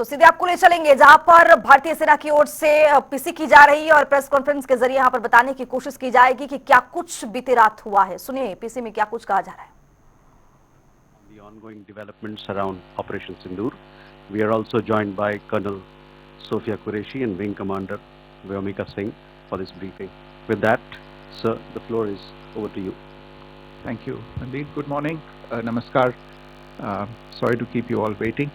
तो सीधे आपको ले चलेंगे जहां पर भारतीय सेना की ओर से पीसी की जा रही है और प्रेस कॉन्फ्रेंस के जरिए यहां पर बताने की कोशिश की जाएगी कि क्या कुछ बीती रात हुआ है। सुनिए पीसी में क्या कुछ कहा जा रहा है। The ongoing developments around Operation Sindoor. We are also joined by Colonel Sofia Qureshi and Wing Commander Vyomika Singh for this briefing. With that, sir, the floor is over to you. Thank you, Mandeep. Good morning. Namaskar. Sorry to keep you all waiting.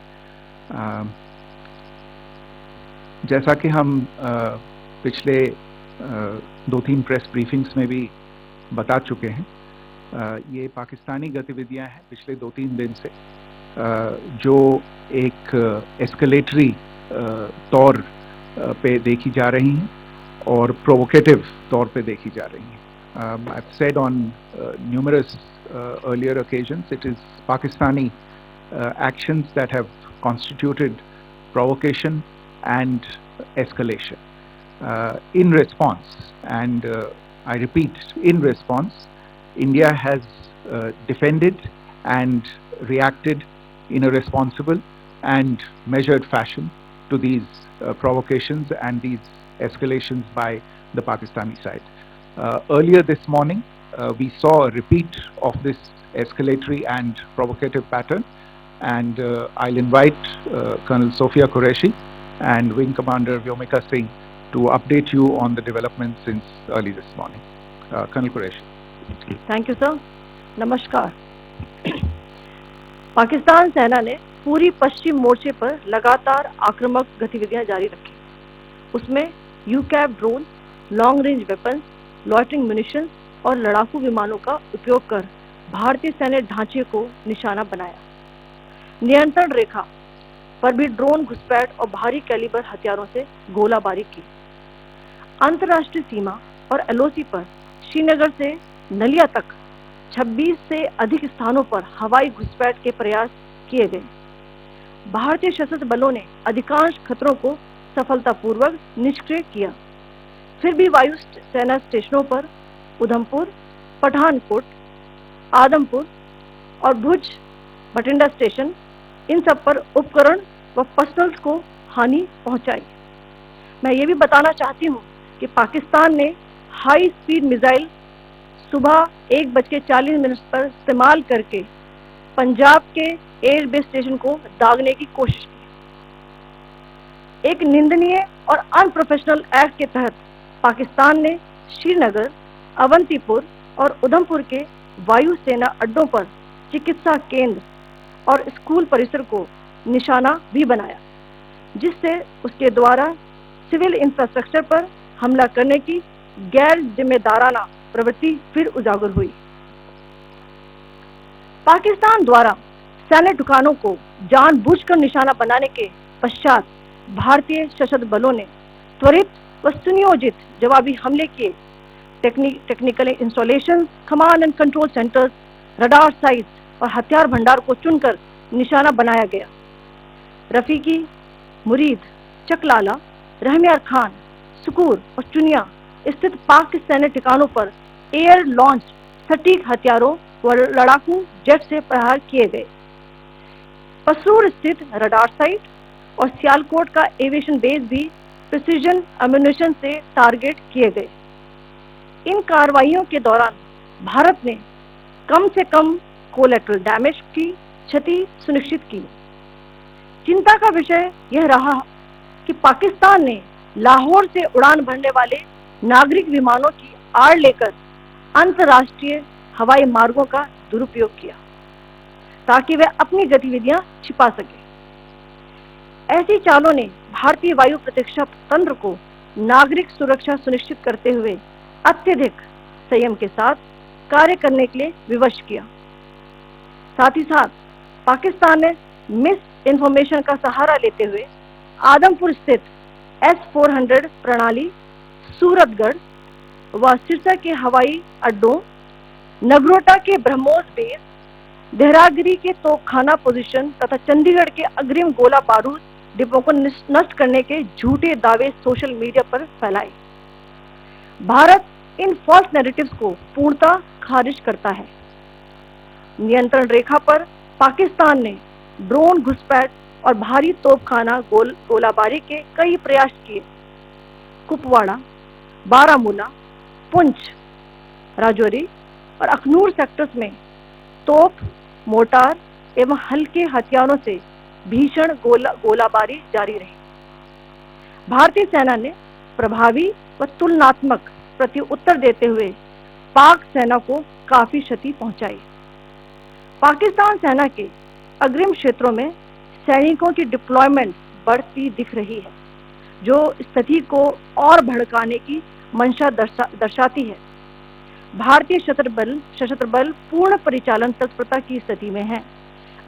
जैसा कि हम पिछले 2-3 press briefings में भी बता चुके हैं, ये पाकिस्तानी गतिविधियां हैं पिछले 2-3 दिन से, जो एक एस्केलेटरी तौर पे देखी जा रही हैं और प्रोवोकेटिव तौर पे देखी जा रही हैं. I've said on numerous earlier occasions, it is Pakistani actions that have constituted provocation and escalation. In response, and I repeat, in response, India has defended and reacted in a responsible and measured fashion to these provocations and these escalations by the Pakistani side. Earlier this morning, we saw a repeat of this escalatory and provocative pattern, and I'll invite Colonel Sofia Qureshi and Wing Commander Vyomika Singh to update you on the developments since early this morning. Colonel Qureshi. Thank you sir. नमस्कार. पाकिस्तान सेना ने पूरी पश्चिम मोर्चे पर लगातार आक्रामक गतिविधियां जारी रखी. उसमें UCAV drone, long range weapons, loitering munition और लड़ाकू विमानों का उपयोग कर भारतीय सैन्य ढांचे को निशाना बनाया. नियंत्रण रेखा पर भी ड्रोन घुसपैठ और भारी कैलिबर हथियारों से गोलाबारी की. अंतर्राष्ट्रीय सीमा और एलओसी पर श्रीनगर से नलिया तक 26 से अधिक स्थानों पर हवाई घुसपैठ के प्रयास किए गए. भारतीय सशस्त्र बलों ने अधिकांश खतरों को सफलतापूर्वक निष्क्रिय किया. फिर भी वायु सेना स्टेशनों पर उधमपुर, पठानकोट, आदमपुर और भुज बठिंडा स्टेशन, इन सब पर उपकरण व पर्सनल्स को हानि पहुंचाई. मैं ये भी बताना चाहती हूँ कि पाकिस्तान ने हाई स्पीड मिसाइल सुबह 1:40 पर इस्तेमाल करके पंजाब के एयरबेस स्टेशन को दागने की कोशिश की. एक निंदनीय और अनप्रोफेशनल एक्ट के तहत पाकिस्तान ने श्रीनगर, अवंतीपुर और उधमपुर के वायु सेना अड्डों पर चिकित्सा केंद्र और स्कूल परिसर को निशाना भी बनाया, जिससे उसके द्वारा सिविल इंफ्रास्ट्रक्चर पर हमला करने की गैर जिम्मेदाराना प्रवृत्ति फिर उजागर हुई. पाकिस्तान द्वारा सैन्य ठिकानों को जानबूझकर निशाना बनाने के पश्चात भारतीय सशस्त्र बलों ने त्वरित व सुनियोजित जवाबी हमले किए. Technical installation, command and control centres, radar sites और हथियार भंडार को चुनकर निशाना बनाया गया. रफीकी, मुरीद, चकलाला, रहमियार खान, सुकूर और चुनिया स्थित पाक सैन्य ठिकानों पर एयर लॉन्च सटीक हथियारों व लड़ाकू जेट से प्रहार किए गए. पसरूर स्थित रडार साइट और सियालकोट का एविएशन बेस भी प्रिसीजन अम्यूनिशन से टारगेट किए गए. इन कार्रवाइयों के दौरान भारत ने कम से कम कोलैटरल डैमेज की क्षति सुनिश्चित की. चिंता का विषय यह रहा कि पाकिस्तान ने लाहौर से उड़ान भरने वाले नागरिक विमानों की आड़ लेकर अंतर्राष्ट्रीय हवाई मार्गों का दुरुपयोग किया ताकि वे अपनी गतिविधियां छिपा सके. ऐसी चालों ने भारतीय वायु प्रतिरक्षा तंत्र को नागरिक सुरक्षा सुनिश्चित करते हुए अत्यधिक संयम के साथ कार्य करने के लिए विवश किया. साथ ही साथ पाकिस्तान ने मिस इन्फॉर्मेशन का सहारा लेते हुए आदमपुर स्थित S-400 प्रणाली, सूरतगढ़ व सिरसा के हवाई अड्डों, नगरोटा के ब्रह्मोस बेस, देहरागिरी के तोपखाना पोजीशन तथा चंडीगढ़ के अग्रिम गोला बारूद डिपों को नष्ट करने के झूठे दावे सोशल मीडिया पर फैलाए. भारत इन फॉल्स नैरेटिव्स को पूर्णतः खारिज करता है. नियंत्रण रेखा पर पाकिस्तान ने ड्रोन घुसपैठ और भारी तोपखाना गोलाबारी के कई प्रयास किए। कुपवाड़ा, बारामूला, पुंछ, राजौरी और अखनूर सेक्टर्स में तोप, मोर्टार एवं हल्के हथियारों से भीषण गोलाबारी जारी रही। भारतीय सेना ने प्रभावी व तुलनात्मक प्रत्युत्तर देते हुए पाक सेना को काफी क्षति पहुंचाई। पाकिस्तान सेना के अग्रिम क्षेत्रों में सैनिकों की डिप्लॉयमेंट बढ़ती दिख रही है, जो स्थिति को और भड़काने की मंशा दर्शाती है। भारतीय सशस्त्र बल पूर्ण परिचालन तत्परता की स्थिति में है।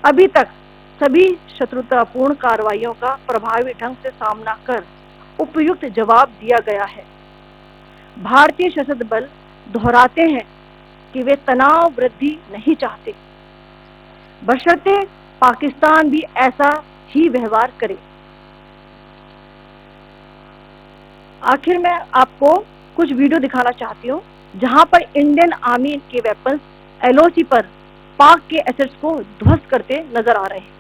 अभी तक सभी शत्रुतापूर्ण कार्रवाइयों का प्रभावी ढंग से सामना कर उपयुक्त जवाब दिया गया है। भारतीय सशस्त्र बल दोहराते हैं कि वे तनाव वृद्धि नहीं चाहते, बशर्ते पाकिस्तान भी ऐसा ही व्यवहार करे। आखिर में आपको कुछ वीडियो दिखाना चाहती हूँ जहां पर इंडियन आर्मी के वेपन्स एलओसी पर पाक के एसेट्स को ध्वस्त करते नजर आ रहे हैं।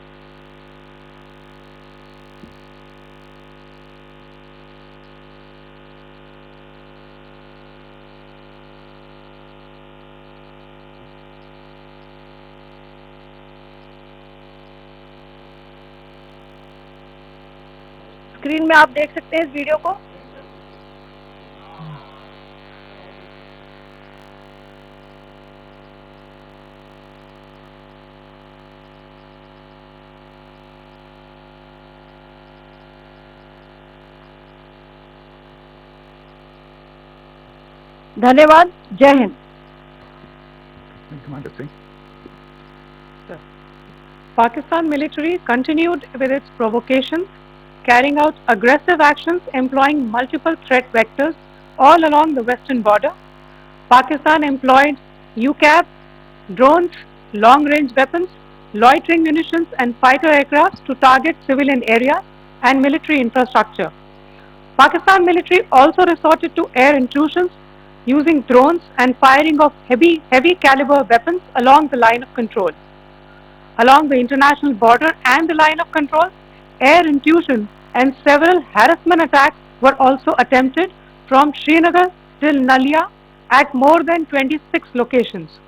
स्क्रीन में आप देख सकते हैं इस वीडियो को। धन्यवाद। जय Hind. Commander Singh. Pakistan military continued with its provocations, carrying out aggressive actions employing multiple threat vectors all along the western border. Pakistan employed UCAV, drones, long-range weapons, loitering munitions and fighter aircraft to target civilian areas and military infrastructure. Pakistan military also resorted to air intrusions using drones and firing of heavy caliber weapons along the line of control. Along the international border and the line of control, air intrusion and several harassment attacks were also attempted from Srinagar till Nalia at more than 26 locations.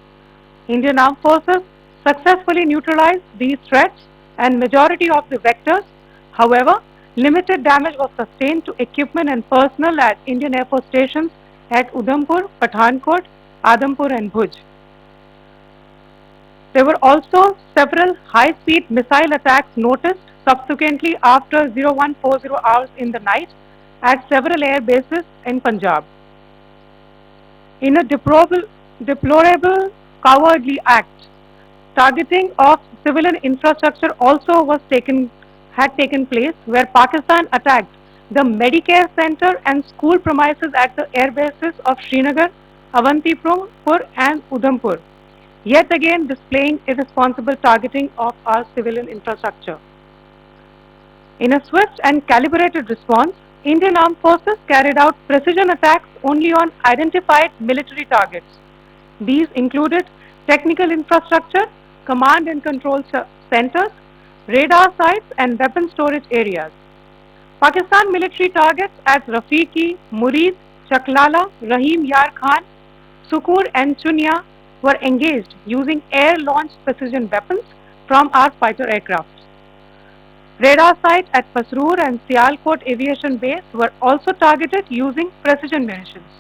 Indian Armed Forces successfully neutralized these threats and majority of the vectors. However, limited damage was sustained to equipment and personnel at Indian Air Force stations at Udhampur, Pathankot, Adampur and Bhuj. There were also several high-speed missile attacks noticed subsequently after 0140 hours in the night at several air bases in Punjab. In a deplorable cowardly act, targeting of civilian infrastructure also had taken place, where Pakistan attacked the Medicare Center and school premises at the air bases of Srinagar, Avantipur and Udhampur, yet again displaying irresponsible targeting of our civilian infrastructure. In a swift and calibrated response, Indian Armed Forces carried out precision attacks only on identified military targets. These included technical infrastructure, command and control centers, radar sites and weapon storage areas. Pakistan military targets at Rafiqi, Murid, Chaklala, Rahim Yar Khan, Sukur and Chunya were engaged using air-launched precision weapons from our fighter aircraft. Radar sites at Pasroor and Sialkot Aviation Base were also targeted using precision munitions.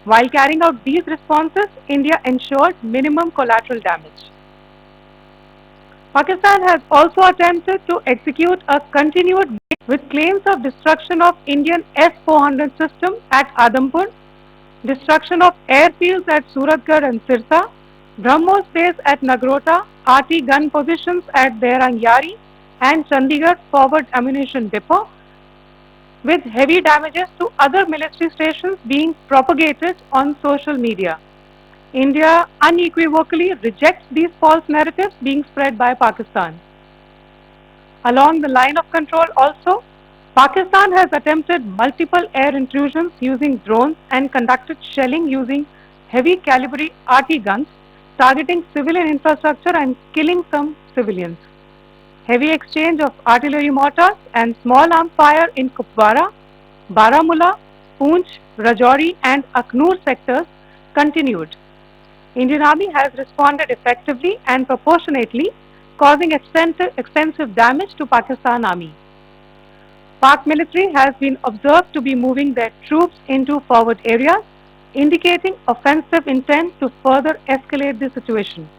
While carrying out these responses, India ensured minimum collateral damage. Pakistan has also attempted to execute a continued with claims of destruction of Indian S-400 system at Adampur, destruction of airfields at Suratgarh and Sirsa, BrahMos base at Nagrota, RT gun positions at Derang Yari and Chandigarh forward ammunition depot, with heavy damages to other military stations being propagated on social media. India unequivocally rejects these false narratives being spread by Pakistan. Along the line of control also, Pakistan has attempted multiple air intrusions using drones and conducted shelling using heavy caliber RT guns, targeting civilian infrastructure and killing some civilians. Heavy exchange of artillery mortars and small arms fire in Kupwara, Baramulla, Poonch, Rajouri and Aknoor sectors continued. Indian Army has responded effectively and proportionately, causing extensive damage to Pakistan Army. Pak military has been observed to be moving their troops into forward areas, indicating offensive intent to further escalate the situation.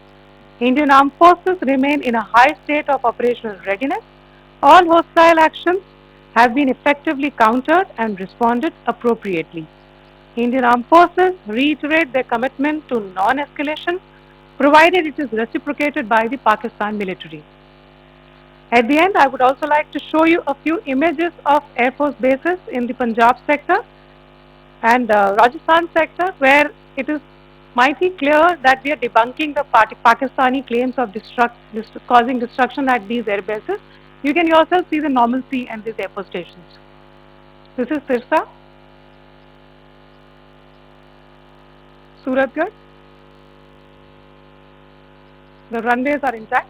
Indian armed forces remain in a high state of operational readiness. All hostile actions have been effectively countered and responded appropriately. Indian armed forces reiterate their commitment to non-escalation, provided it is reciprocated by the Pakistan military. At the end, I would also like to show you a few images of Air Force bases in the Punjab sector and Rajasthan sector, where it is mighty clear that we are debunking the Pakistani claims of causing destruction at these air bases. You can yourself see the normalcy and these air force stations. This is Sirsa, Suratgarh. The runways are intact.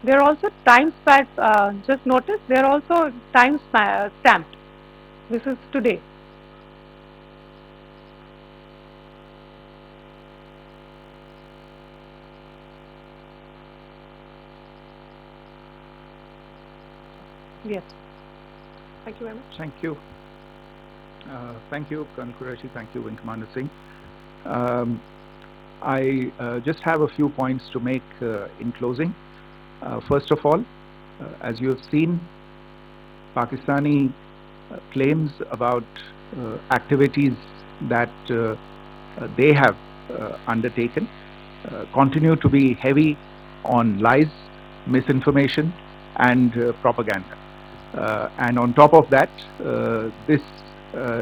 There are also time stamps, just notice, they are also time stamped. This is today. Yes. Thank you very much. Thank you. Thank you, Colonel Qureshi. Thank you, Wing Commander Singh. I just have a few points to make in closing. First of all, as you have seen, Pakistani claims about activities that they have undertaken continue to be heavy on lies, misinformation and propaganda. And on top of that, this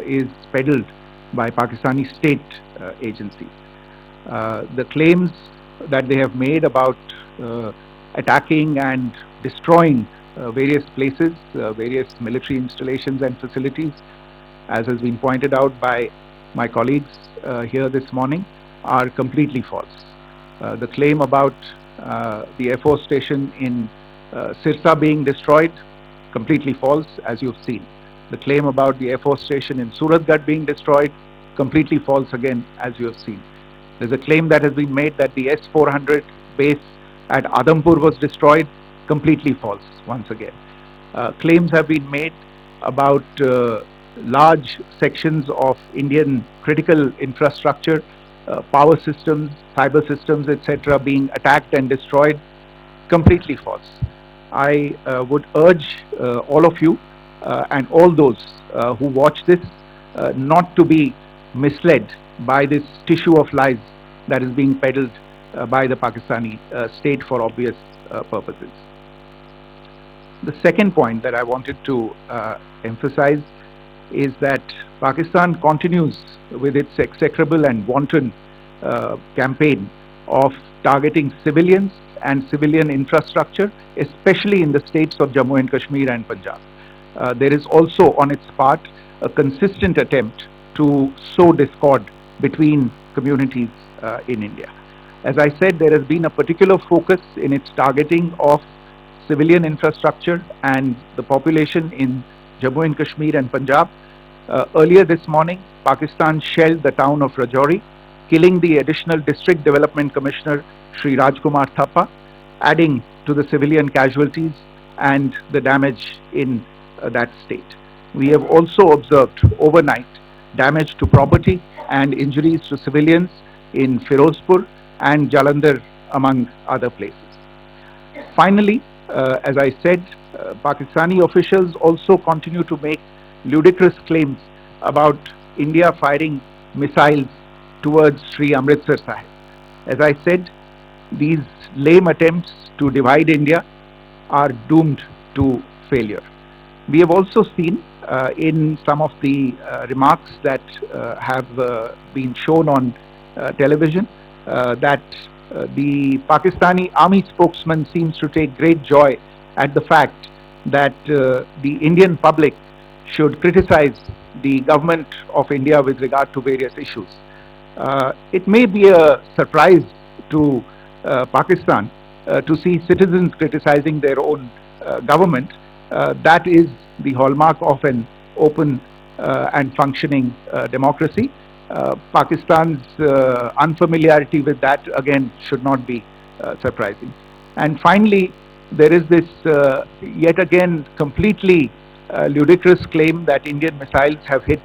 is peddled by Pakistani state agencies. The claims that they have made about attacking and destroying various places, various military installations and facilities, as has been pointed out by my colleagues here this morning, are completely false. The claim about the Air Force station in Sirsa being destroyed, completely false, as you've seen. The claim about the Air Force station in Suratgarh being destroyed, completely false again, as you have seen. There's a claim that has been made that the S-400 base at Adampur was destroyed, completely false once again. Claims have been made about large sections of Indian critical infrastructure, power systems, cyber systems, etc. being attacked and destroyed, completely false. I would urge all of you and all those who watch this not to be misled by this tissue of lies that is being peddled by the Pakistani state for obvious purposes. The second point that I wanted to emphasize is that Pakistan continues with its execrable and wanton campaign of targeting civilians and civilian infrastructure, especially in the states of Jammu and Kashmir and Punjab. There is also on its part a consistent attempt to sow discord between communities in India. As I said, there has been a particular focus in its targeting of civilian infrastructure and the population in Jammu and Kashmir and Punjab. Earlier this morning, Pakistan shelled the town of Rajouri, killing the additional District Development Commissioner Shri Rajkumar Thappa, adding to the civilian casualties and the damage in that state. We have also observed overnight damage to property and injuries to civilians in Firozpur and Jalandhar, among other places. Finally, as I said, Pakistani officials also continue to make ludicrous claims about India firing missiles towards Sri Amritsar Sahib. As I said, these lame attempts to divide India are doomed to failure. We have also seen in some of the remarks that have been shown on television that the Pakistani army spokesman seems to take great joy at the fact that the Indian public should criticize the government of India with regard to various issues. It may be a surprise to Pakistan to see citizens criticizing their own government. That is the hallmark of an open and functioning democracy. Pakistan's unfamiliarity with that again should not be surprising. And finally, there is this yet again completely ludicrous claim that Indian missiles have hit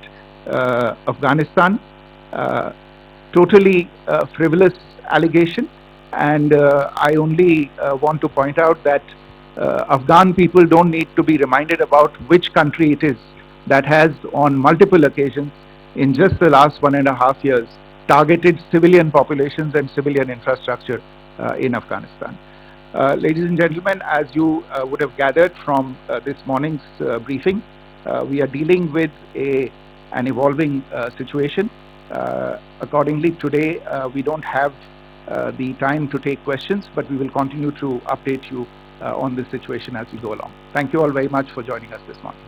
Afghanistan. Totally frivolous allegation, and I only want to point out that Afghan people don't need to be reminded about which country it is that has on multiple occasions in just the last 1.5 years targeted civilian populations and civilian infrastructure in Afghanistan. Ladies and gentlemen, as you would have gathered from this morning's briefing, we are dealing with an evolving situation. Accordingly, today we don't have the time to take questions, but we will continue to update you on this situation as we go along. Thank you all very much for joining us this morning.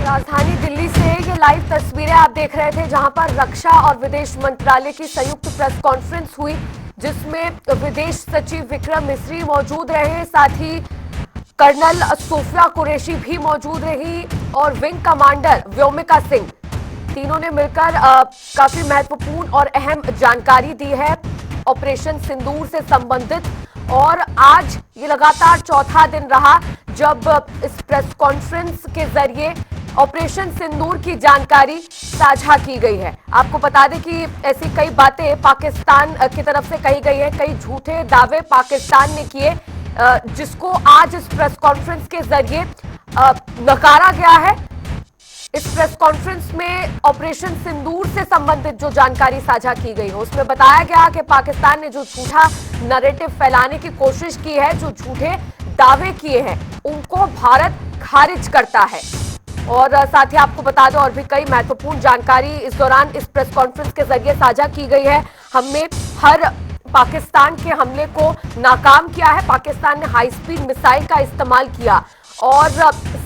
राजधानी दिल्ली से ये live तस्वीरें आप देख रहे थे, जहां पर रक्षा और विदेश मंत्रालय की संयुक्त प्रेस कॉन्फ्रेंस हुई, जिसमें विदेश सचिव विक्रम मिस्री मौजूद रहे, साथ ही कर्नल सोफिया कुरैशी भी मौजूद रही और विंग कमांडर व्योमिका सिंह। तीनों ने मिलकर काफी महत्वपूर्ण और अहम जानकारी दी है ऑपरेशन सिंदूर से संबंधित। और आज ये लगातार चौथा दिन रहा जब इस प्रेस कॉन्फ्रेंस के जरिए ऑपरेशन सिंदूर की जानकारी साझा की गई है। आपको बता दें कि ऐसी कई बातें पाकिस्तान की तरफ से कही गई है, कई झूठे दावे पाकिस्तान ने किए, जिसको आज इस प्रेस कॉन्फ्रेंस के जरिए नकारा गया है। इस प्रेस कॉन्फ्रेंस में ऑपरेशन सिंदूर से संबंधित जो जानकारी साझा की गई है, उसमें बताया गया कि पाकिस्तान ने जो झूठा नैरेटिव फैलाने की कोशिश की है, जो झूठे दावे किए हैं, उनको भारत खारिज करता है। और साथ ही आपको बता दो और भी कई महत्वपूर्ण जानकारी इस दौरान इस प्रेस कॉन्फ्रेंस के जरिए साझा की गई है। हमने हर पाकिस्तान के हमले को नाकाम किया है, पाकिस्तान ने हाई स्पीड मिसाइल का इस्तेमाल किया और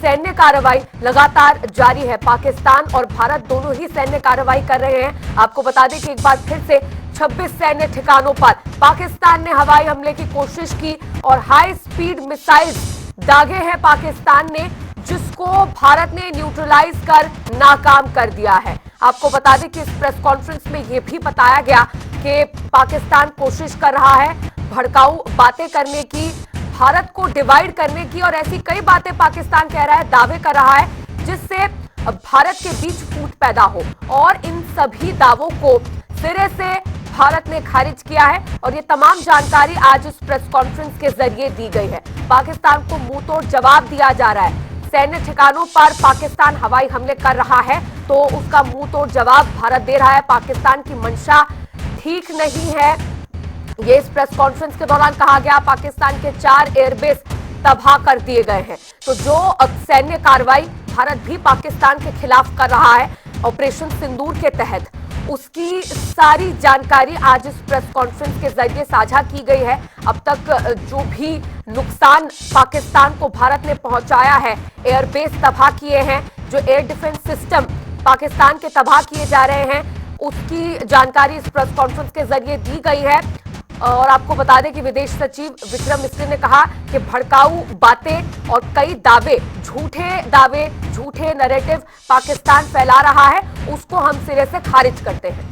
सैन्य कार्रवाई लगातार जारी है। पाकिस्तान और भारत दोनों ही सैन्य कार्रवाई कर रहे हैं। आपको बता दें कि एक बार फिर से 26 सैन्य ठिकानों पर पाकिस्तान ने हवाई हमले की कोशिश की और हाई स्पीड मिसाइल दागे हैं पाकिस्तान ने, जिसको भारत ने न्यूट्रलाइज कर नाकाम कर दिया है। आपको बता दें कि इस प्रेस कॉन्फ्रेंस में यह भी बताया गया कि पाकिस्तान कोशिश कर रहा है भड़काऊ बातें करने की, भारत को डिवाइड करने की, और ऐसी कई बातें पाकिस्तान कह रहा है, दावे कर रहा है, जिससे भारत के बीच फूट पैदा हो। और इन सभी दावों को सिरे से भारत ने खारिज किया है और ये तमाम जानकारी आज इस प्रेस कॉन्फ्रेंस के जरिए दी गई है। पाकिस्तान को मुंह तोड़ जवाब दिया जा रहा है। सैन्य ठिकानों पर पाकिस्तान हवाई हमले कर रहा है तो उसका मुंह तोड़ जवाब भारत दे रहा है। पाकिस्तान की मंशा ठीक नहीं है, ये इस प्रेस कॉन्फ्रेंस के दौरान कहा गया। पाकिस्तान के 4 एयरबेस तबाह कर दिए गए हैं। तो जो सैन्य कार्रवाई भारत भी पाकिस्तान के खिलाफ कर रहा है ऑपरेशन सिंदूर के तहत, उसकी सारी जानकारी आज इस प्रेस कॉन्फ्रेंस के जरिए साझा की गई है। अब तक जो भी नुकसान पाकिस्तान को भारत ने पहुंचाया है, एयरबेस तबाह किए हैं, जो एयर डिफेंस सिस्टम पाकिस्तान के तबाह किए जा रहे हैं, उसकी जानकारी इस प्रेस कॉन्फ्रेंस के जरिए दी गई है। और आपको बता दें कि विदेश सचिव विक्रम मिस्री ने कहा कि भड़काऊ बातें और कई दावे, झूठे नैरेटिव पाकिस्तान फैला रहा है, उसको हम सिरे से खारिज करते हैं।